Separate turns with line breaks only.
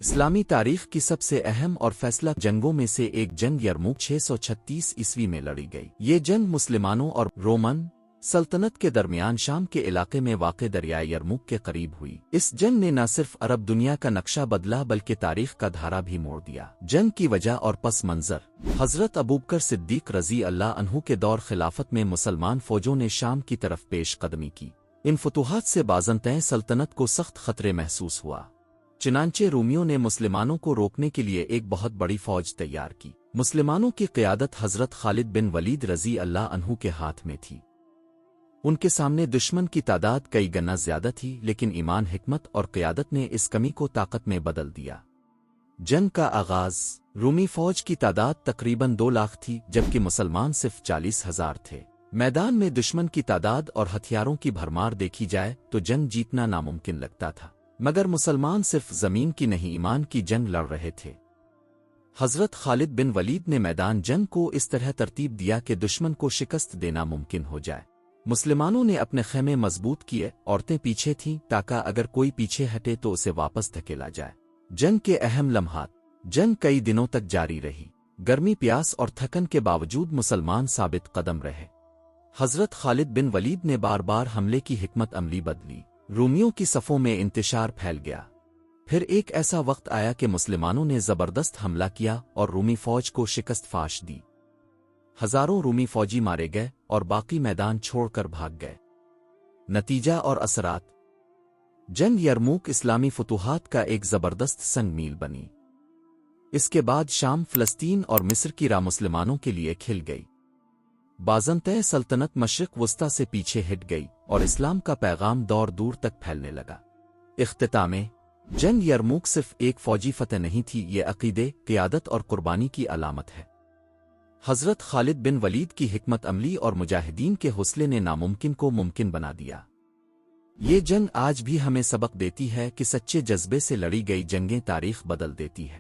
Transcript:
اسلامی تاریخ کی سب سے اہم اور فیصلہ جنگوں میں سے ایک جنگ یرموک 636 میں لڑی گئی۔ یہ جنگ مسلمانوں اور رومن سلطنت کے درمیان شام کے علاقے میں واقع دریائے یرموک کے قریب ہوئی۔ اس جنگ نے نہ صرف عرب دنیا کا نقشہ بدلا بلکہ تاریخ کا دھارا بھی موڑ دیا۔ جنگ کی وجہ اور پس منظر: حضرت ابوبکر صدیق رضی اللہ عنہ کے دور خلافت میں مسلمان فوجوں نے شام کی طرف پیش قدمی کی۔ ان فتوحات سے بازنطین سلطنت کو سخت خطرے محسوس ہوا، چنانچہ رومیوں نے مسلمانوں کو روکنے کے لیے ایک بہت بڑی فوج تیار کی۔ مسلمانوں کی قیادت حضرت خالد بن ولید رضی اللہ عنہ کے ہاتھ میں تھی۔ ان کے سامنے دشمن کی تعداد کئی گنا زیادہ تھی، لیکن ایمان، حکمت اور قیادت نے اس کمی کو طاقت میں بدل دیا۔ جنگ کا آغاز: رومی فوج کی تعداد تقریباً 2 لاکھ تھی، جبکہ مسلمان صرف 40,000 تھے۔ میدان میں دشمن کی تعداد اور ہتھیاروں کی بھرمار دیکھی جائے تو جنگ جیتنا ناممکن لگتا تھا، مگر مسلمان صرف زمین کی نہیں ایمان کی جنگ لڑ رہے تھے۔ حضرت خالد بن ولید نے میدان جنگ کو اس طرح ترتیب دیا کہ دشمن کو شکست دینا ممکن ہو جائے۔ مسلمانوں نے اپنے خیمے مضبوط کیے، عورتیں پیچھے تھیں تاکہ اگر کوئی پیچھے ہٹے تو اسے واپس دھکیلا جائے۔ جنگ کے اہم لمحات: جنگ کئی دنوں تک جاری رہی۔ گرمی، پیاس اور تھکن کے باوجود مسلمان ثابت قدم رہے۔ حضرت خالد بن ولید نے بار بار حملے کی حکمت عملی بدلی، رومیوں کی صفوں میں انتشار پھیل گیا۔ پھر ایک ایسا وقت آیا کہ مسلمانوں نے زبردست حملہ کیا اور رومی فوج کو شکست فاش دی۔ ہزاروں رومی فوجی مارے گئے اور باقی میدان چھوڑ کر بھاگ گئے۔ نتیجہ اور اثرات: جنگ یرموک اسلامی فتوحات کا ایک زبردست سنگ میل بنی۔ اس کے بعد شام، فلسطین اور مصر کی راہ مسلمانوں کے لیے کھل گئی۔ بازنطین سلطنت مشرق وسطی سے پیچھے ہٹ گئی اور اسلام کا پیغام دور دور تک پھیلنے لگا۔ اختتام: جنگ یرموک صرف ایک فوجی فتح نہیں تھی، یہ عقیدے، قیادت اور قربانی کی علامت ہے۔ حضرت خالد بن ولید کی حکمت عملی اور مجاہدین کے حوصلے نے ناممکن کو ممکن بنا دیا۔ یہ جنگ آج بھی ہمیں سبق دیتی ہے کہ سچے جذبے سے لڑی گئی جنگیں تاریخ بدل دیتی ہے۔